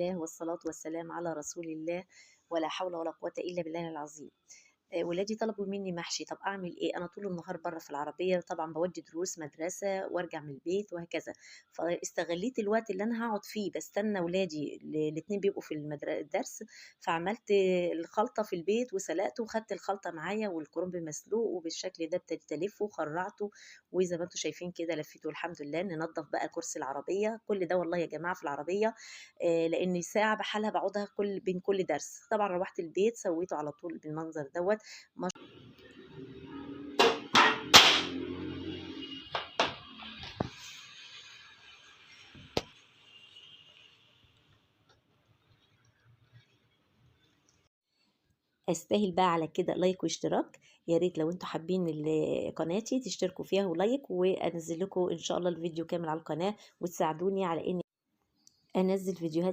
الله والصلاة والسلام على رسول الله، ولا حول ولا قوة إلا بالله العظيم. ولادي طلبوا مني محشي، طب أعمل إيه؟ أنا طول النهار برّه في العربية، طبعًا باودّي دروس مدرسة وارجع من البيت وهكذا، فاستغليت الوقت اللي أنا هاقعد فيه باستنى ولادي الاتنين بيبقوا في الدرس، فعملت الخلطة في البيت وسلقته وخدت الخلطة معايا والكرنب مسلوق وبالشكل ده ابتديت ألفه وخرّعته، وزي ما أنتم شايفين كده لفيته الحمد لله. ننضف بقى كرسي العربية، كل ده والله يا جماعة في العربية، لإن ساعة بحالها باقعدها بين كل درس. طبعًا روّحت البيت سويته على طول بالمنظر دوّة. أستاهل بقى على كده لايك واشتراك. يا ريت لو انتم حابين قناتي تشتركوا فيها ولايك، وانزل لكم ان شاء الله الفيديو كامل على القناة، وتساعدوني على اني انزل فيديوهات